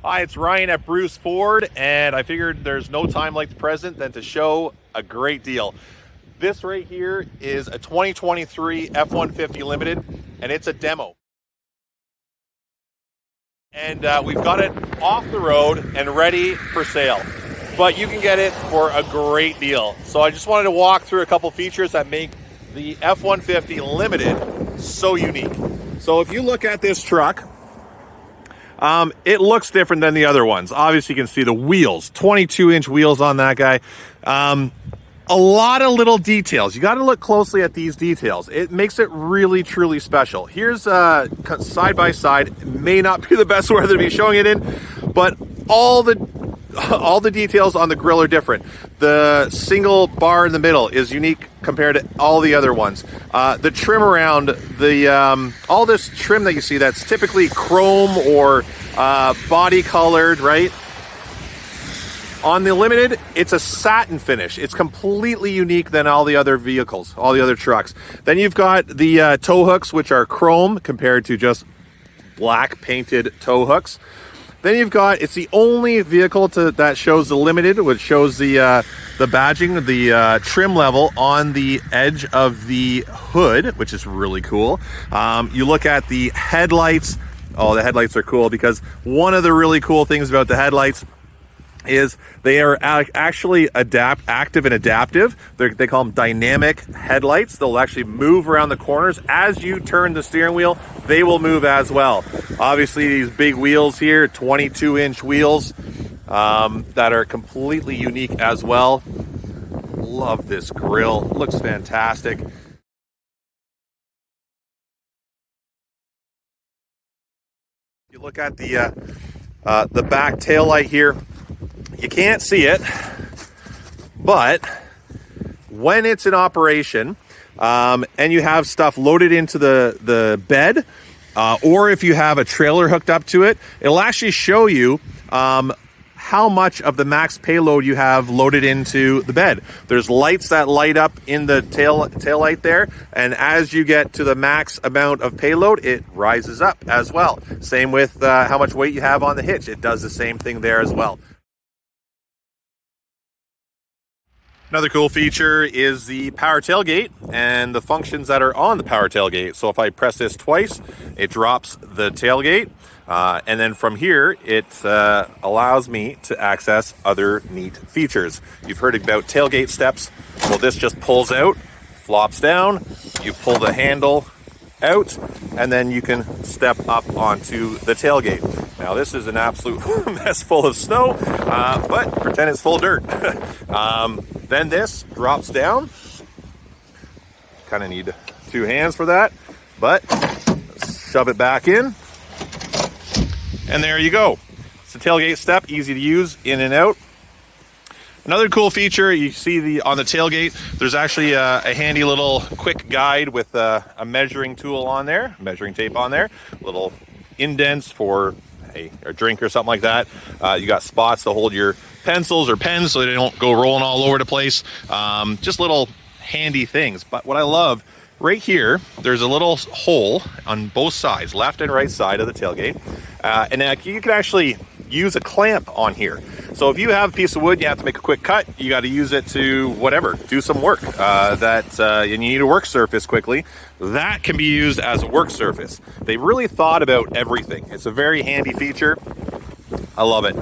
Hi, it's Ryan at Bruce Ford, and I figured there's no time like the present than to show a great deal. This right here is a 2023 F-150 Limited, and it's a demo. And we've got it off the road and ready for sale. But you can get it for a great deal. So I just wanted to walk through a couple features that make the F-150 Limited so unique. So if you look at this truck, it looks different than the other ones. Obviously, you can see the wheels, 22-inch wheels on that guy. A lot of little details. You got to look closely at these details. It makes it really, truly special. Here's side by side. It may not be the best weather to be showing it in, but all the details on the grill are different. The single bar in the middle is unique compared to all the other ones. The trim around, all this trim that you see, that's typically chrome or body colored, right? On the Limited, it's a satin finish. It's completely unique than all the other vehicles, all the other trucks. Then you've got the tow hooks, which are chrome compared to just black painted tow hooks. Then you've got, it's the only vehicle that shows the Limited, which shows the badging, the trim level on the edge of the hood, which is really cool. You look at the headlights. Oh, the headlights are cool because one of the really cool things about the headlights is they are actually active and adaptive. They call them dynamic headlights. They'll actually move around the corners. As you turn the steering wheel, they will move as well. Obviously, these big wheels here, 22-inch wheels that are completely unique as well. Love this grille. Looks fantastic. You look at the back tail light here. You can't see it, but when it's in operation and you have stuff loaded into the bed, or if you have a trailer hooked up to it, it'll actually show you how much of the max payload you have loaded into the bed. There's lights that light up in the tail light there, and as you get to the max amount of payload, it rises up as well. Same with how much weight you have on the hitch. It does the same thing there as well. Another cool feature is the power tailgate and the functions that are on the power tailgate. So if I press this twice, it drops the tailgate. And then from here, it allows me to access other neat features. You've heard about tailgate steps. Well, this just pulls out, flops down, you pull the handle out, and then you can step up onto the tailgate. Now this is an absolute mess full of snow, but pretend it's full of dirt. Then this drops down. Kind of need two hands for that, but shove it back in. And there you go. It's a tailgate step, easy to use, in and out. Another cool feature, you see on the tailgate, there's actually a handy little quick guide with a measuring tool on there, measuring tape on there, little indents for a drink or something like that. You got spots to hold your pencils or pens so they don't go rolling all over the place. Just little handy things. But what I love, right here, there's a little hole on both sides, left and right side of the tailgate. And you can actually use a clamp on here. So if you have a piece of wood, you have to make a quick cut, you got to use it to whatever, do some work and you need a work surface quickly. That can be used as a work surface. They really thought about everything. It's a very handy feature. I love it.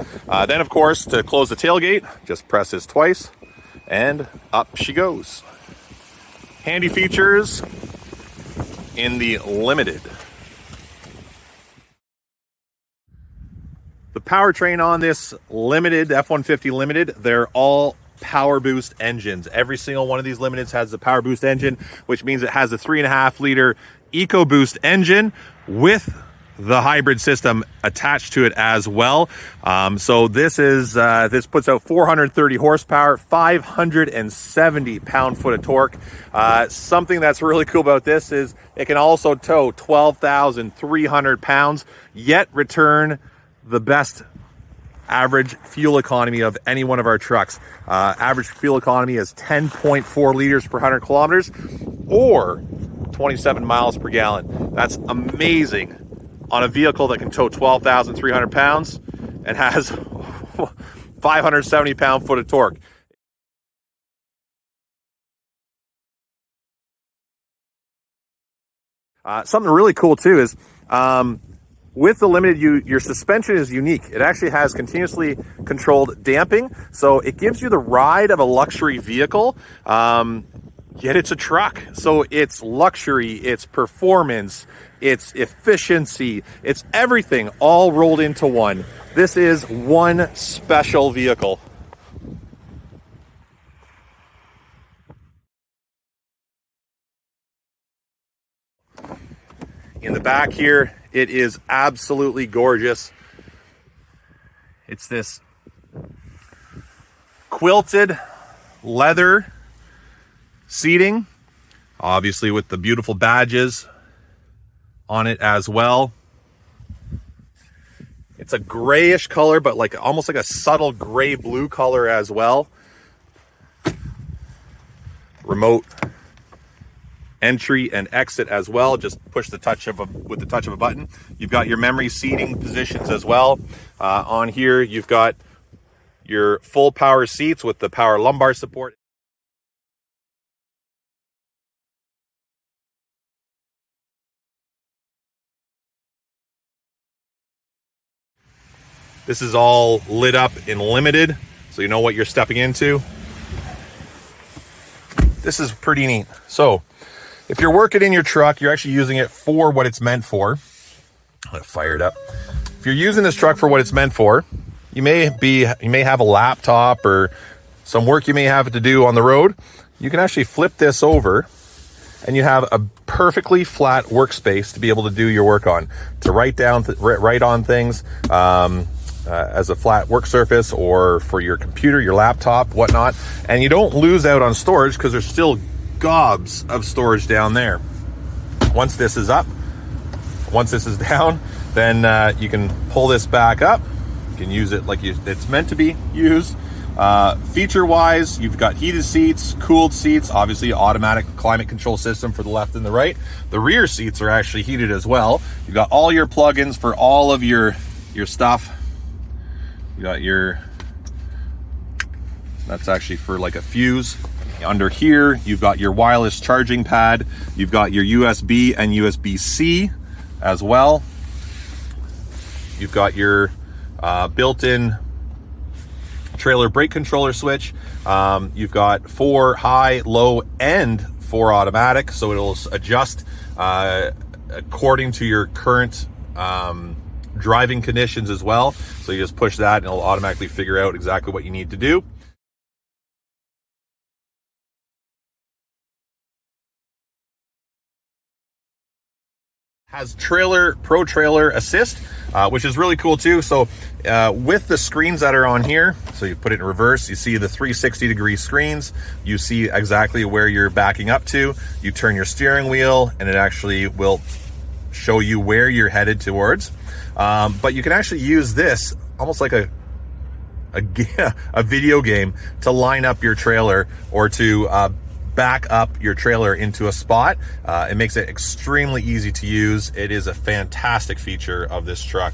Then of course, to close the tailgate, just press this twice and up she goes. Handy features in the Limited. The powertrain on this Limited, F-150 Limited, they're all PowerBoost engines. Every single one of these Limiteds has the PowerBoost engine, which means it has a 3.5 liter EcoBoost engine with the hybrid system attached to it as well. So this puts out 430 horsepower, 570 pound-foot of torque. Something that's really cool about this is it can also tow 12,300 pounds, yet return the best average fuel economy of any one of our trucks. Average fuel economy is 10.4 liters per 100 kilometers or 27 miles per gallon. That's amazing on a vehicle that can tow 12,300 pounds and has 570 pound-foot of torque. Something really cool too is with the Limited, your suspension is unique. It actually has continuously controlled damping, so it gives you the ride of a luxury vehicle, yet it's a truck. So it's luxury, it's performance, it's efficiency, it's everything all rolled into one. This is one special vehicle. In the back here, it is absolutely gorgeous. It's this quilted leather seating, obviously with the beautiful badges on it as well. It's a grayish color, but like almost like a subtle gray blue color as well. Remote entry and exit as well. Just push the touch of with the touch of a button. You've got your memory seating positions as well. On here, you've got your full power seats with the power lumbar support. This is all lit up in Limited, so you know what you're stepping into. This is pretty neat. So if you're working in your truck, you're actually using it for what it's meant for. Let it fire it up. If you're using this truck for what it's meant for, you may have a laptop or some work you may have to do on the road. You can actually flip this over and you have a perfectly flat workspace to be able to do your work on, to write on things as a flat work surface, or for your computer, your laptop, whatnot. And you don't lose out on storage because there's still gobs of storage down there. Once this is up, once this is down, then you can pull this back up. You can use it like it's meant to be used. Feature wise, you've got heated seats, cooled seats, obviously automatic climate control system for the left and the right. The rear seats are actually heated as well. You've got all your plugins for all of your stuff. You got that's actually for like a fuse. Under here, you've got your wireless charging pad. You've got your USB and USB-C as well. You've got your built-in trailer brake controller switch. You've got 4 high, low, and 4 automatic, so it'll adjust according to your current driving conditions as well. So you just push that and it'll automatically figure out exactly what you need to do. Has Pro Trailer Assist, which is really cool too. So with the screens that are on here, so you put it in reverse, you see the 360-degree screens. You see exactly where you're backing up to. You turn your steering wheel and it actually will show you where you're headed towards. But you can actually use this almost like a video game to line up your trailer, or to back up your trailer into a spot. It makes it extremely easy to use. It is a fantastic feature of this truck.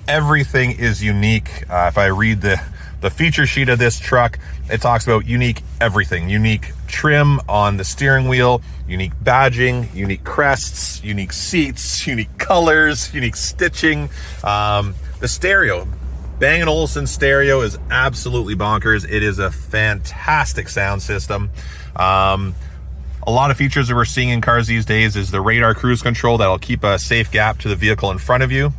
Everything is unique. If I read the feature sheet of this truck, it talks about unique everything. Unique trim on the steering wheel, unique badging, unique crests, unique seats, unique colors, unique stitching. The stereo, Bang & Olufsen stereo, is absolutely bonkers. It is a fantastic sound system. A lot of features that we're seeing in cars these days is the radar cruise control that'll keep a safe gap to the vehicle in front of you.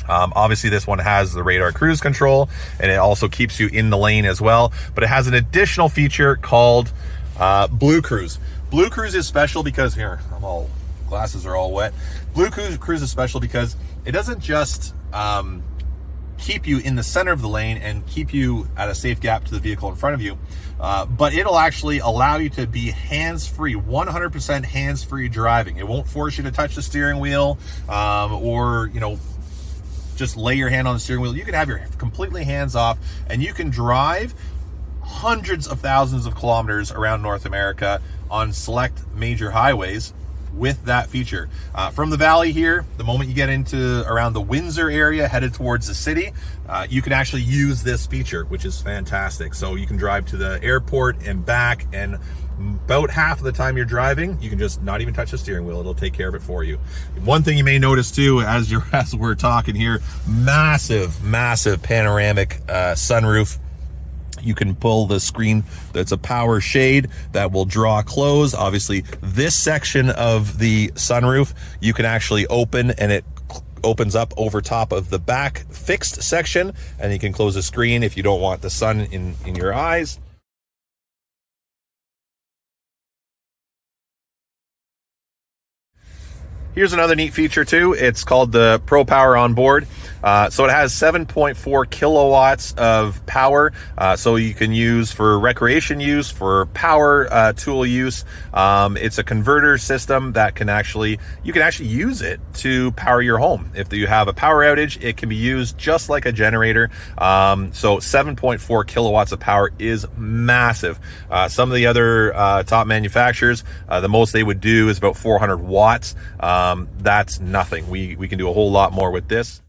Obviously this one has the radar cruise control, and it also keeps you in the lane as well, but it has an additional feature called Blue Cruise. Blue Cruise is special because, here, glasses are all wet. Blue Cruise is special because it doesn't just keep you in the center of the lane and keep you at a safe gap to the vehicle in front of you, but it'll actually allow you to be hands-free, 100% hands-free driving. It won't force you to touch the steering wheel, or just lay your hand on the steering wheel. You can have your completely hands off, and you can drive hundreds of thousands of kilometers around North America on select major highways with that feature. From the valley here, the moment you get into around the Windsor area, headed towards the city, you can actually use this feature, which is fantastic. So you can drive to the airport and back, and about half of the time you're driving, you can just not even touch the steering wheel. It'll take care of it for you. One thing you may notice too, as we're talking here, massive panoramic sunroof. You can pull the screen. That's a power shade that will draw close. Obviously, this section of the sunroof, you can actually open, and it opens up over top of the back fixed section, and you can close the screen if you don't want the sun in your eyes. Here's another neat feature too. It's called the Pro Power Onboard. So it has 7.4 kilowatts of power. So you can use for recreation use, for power tool use. It's a converter system that you can actually use it to power your home. If you have a power outage, it can be used just like a generator. So 7.4 kilowatts of power is massive. Some of the other top manufacturers, the most they would do is about 400 watts. That's nothing. We can do a whole lot more with this.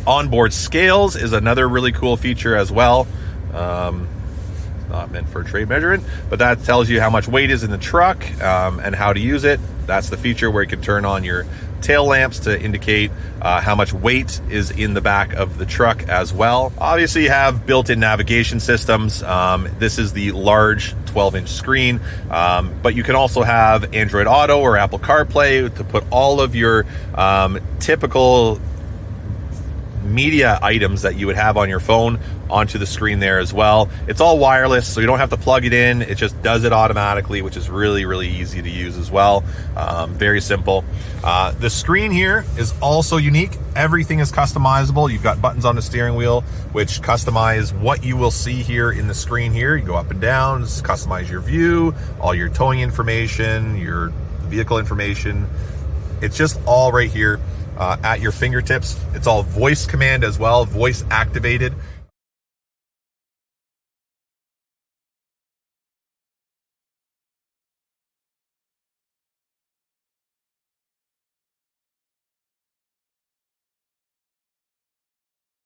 Onboard scales is another really cool feature as well. Not meant for trade measurement, but that tells you how much weight is in the truck and how to use it. That's the feature where you can turn on your tail lamps to indicate how much weight is in the back of the truck as well. Obviously, you have built-in navigation systems. This is the large 12-inch screen, but you can also have Android Auto or Apple CarPlay to put all of your typical media items that you would have on your phone onto the screen there as well. It's all wireless, so you don't have to plug it in. It just does it automatically, which is really easy to use as well. Very simple. The screen here is also unique. Everything is customizable. You've got buttons on the steering wheel which customize what you will see here in the screen here. You go up and down, customize your view, all your towing information, your vehicle information. It's just all right here at your fingertips. It's all voice command as well, voice activated.